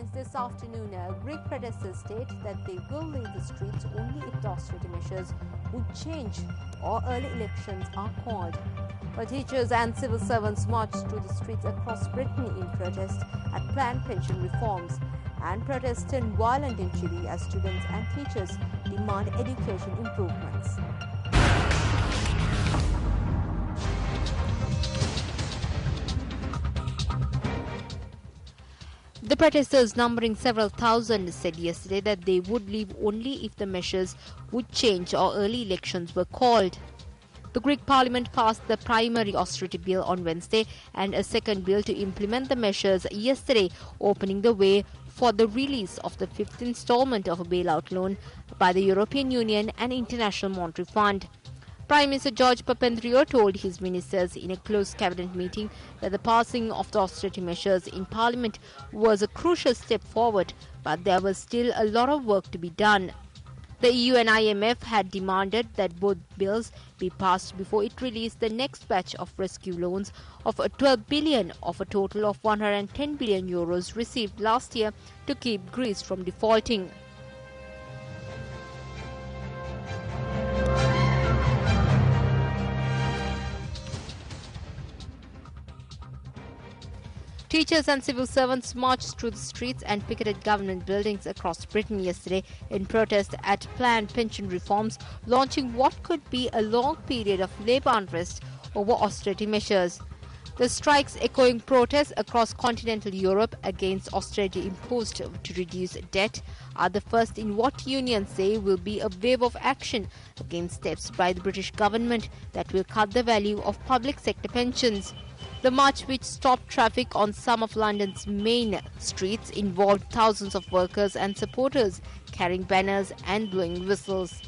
headlines this afternoon. Greek protesters state that they will leave the streets only if the austerity measures would change or early elections are called. While teachers and civil servants marched to the streets across Britain in protest at planned pension reforms, and protests turned violent in Chile as students and teachers demand education improvements. The protesters, numbering several thousand, said yesterday that they would leave only if the measures would change or early elections were called. The Greek parliament passed the primary austerity bill on Wednesday and a second bill to implement the measures yesterday, opening the way for the release of the fifth installment of a bailout loan by the European Union and International Monetary Fund. Prime Minister George Papandreou told his ministers in a close cabinet meeting that the passing of the austerity measures in Parliament was a crucial step forward, but there was still a lot of work to be done. The EU and IMF had demanded that both bills be passed before it released the next batch of rescue loans of 12 billion of a total of 110 billion euros received last year to keep Greece from defaulting. Teachers and civil servants marched through the streets and picketed government buildings across Britain yesterday in protest at planned pension reforms, launching what could be a long period of labour unrest over austerity measures. The strikes, echoing protests across continental Europe against austerity imposed to reduce debt, are the first in what unions say will be a wave of action against steps by the British government that will cut the value of public sector pensions. The march, which stopped traffic on some of London's main streets, involved thousands of workers and supporters carrying banners and blowing whistles.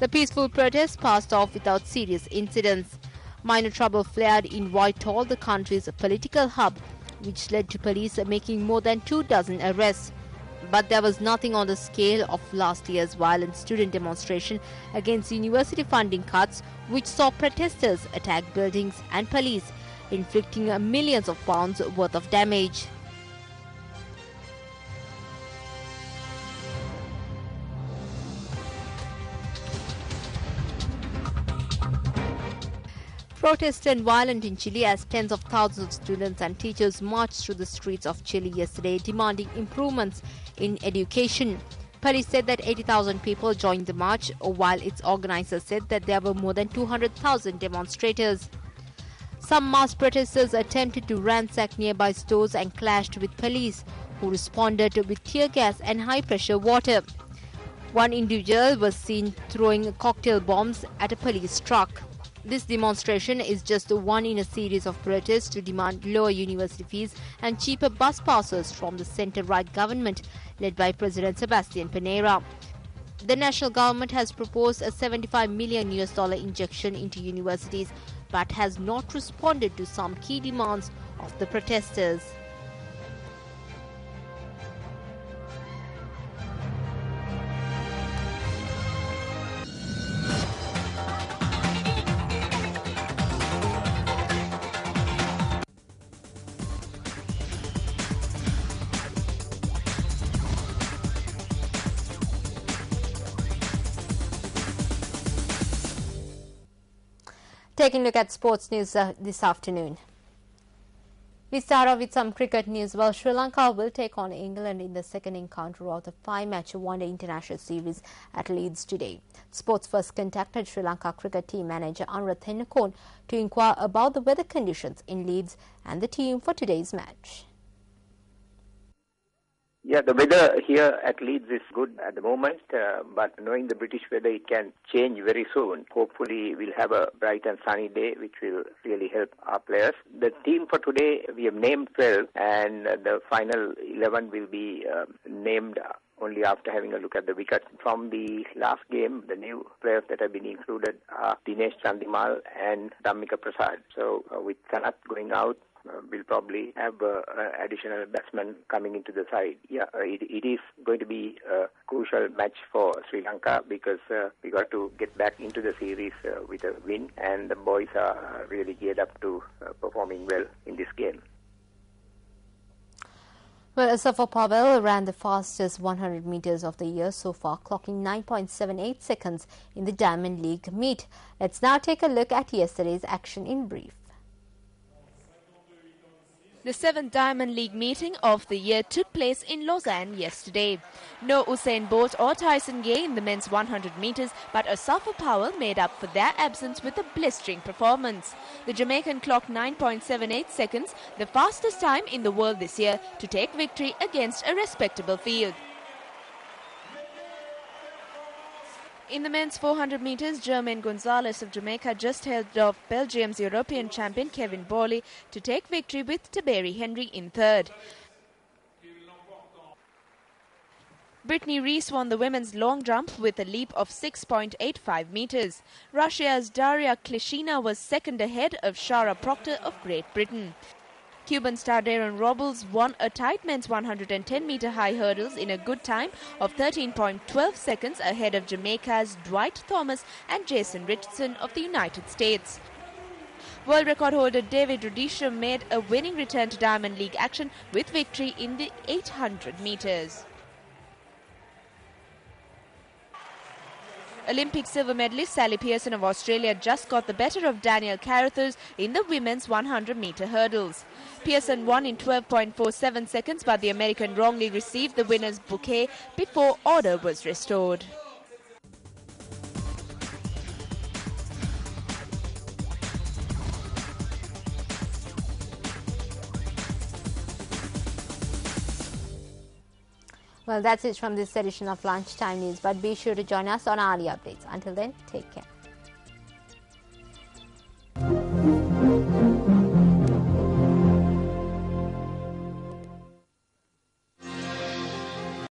The peaceful protest passed off without serious incidents. Minor trouble flared in Whitehall, the country's political hub, which led to police making more than 24 arrests. But there was nothing on the scale of last year's violent student demonstration against university funding cuts, which saw protesters attack buildings and police, inflicting millions of pounds worth of damage. Protests turned violent in Chile as tens of thousands of students and teachers marched through the streets of Chile yesterday demanding improvements in education. Police said that 80,000 people joined the march, while its organizers said that there were more than 200,000 demonstrators. Some masked protesters attempted to ransack nearby stores and clashed with police, who responded with tear gas and high-pressure water. One individual was seen throwing cocktail bombs at a police truck. This demonstration is just one in a series of protests to demand lower university fees and cheaper bus passes from the centre-right government led by President Sebastián Piñera. The national government has proposed a $75 million injection into universities, but has not responded to some key demands of the protesters. Taking a look at sports news this afternoon. We start off with some cricket news. Well, Sri Lanka will take on England in the second encounter of the 5-match one-day international series at Leeds today. Sports First contacted Sri Lanka cricket team manager Anurath Thennakoon to inquire about the weather conditions in Leeds and the team for today's match. Yeah, the weather here at Leeds is good at the moment, but knowing the British weather, it can change very soon. Hopefully, we'll have a bright and sunny day, which will really help our players. The team for today, we have named 12, and the final 11 will be named only after having a look at the wicket. From the last game, the new players that have been included are Dinesh Chandimal and Dhammika Prasad. So with Sanath going out, we'll probably have additional batsmen coming into the side. Yeah, it is going to be a crucial match for Sri Lanka because we got to get back into the series with a win, and the boys are really geared up to performing well in this game. Well, Asafah Pavel ran the fastest 100 meters of the year so far, clocking 9.78 seconds in the Diamond League meet. Let's now take a look at yesterday's action in brief. The 7th Diamond League meeting of the year took place in Lausanne yesterday. No Usain Bolt or Tyson Gay in the men's 100 meters, but Asafah Powell made up for their absence with a blistering performance. The Jamaican clocked 9.78 seconds, the fastest time in the world this year, to take victory against a respectable field. In the men's 400 meters, Jermaine Gonzalez of Jamaica just held off Belgium's European champion Kevin Borley to take victory with Taberi Henry in third. Brittany Reese won the women's long jump with a leap of 6.85 meters. Russia's Daria Klishina was second ahead of Shara Proctor of Great Britain. Cuban star Darren Robles won a tight men's 110-meter high hurdles in a good time of 13.12 seconds ahead of Jamaica's Dwight Thomas and Jason Richardson of the United States. World record holder David Rudisha made a winning return to Diamond League action with victory in the 800 meters. Olympic silver medalist Sally Pearson of Australia just got the better of Danielle Carruthers in the women's 100-meter hurdles. Pearson won in 12.47 seconds, but the American wrongly received the winner's bouquet before order was restored. Well, that's it from this edition of Lunchtime News, but be sure to join us on our updates. Until then, take care.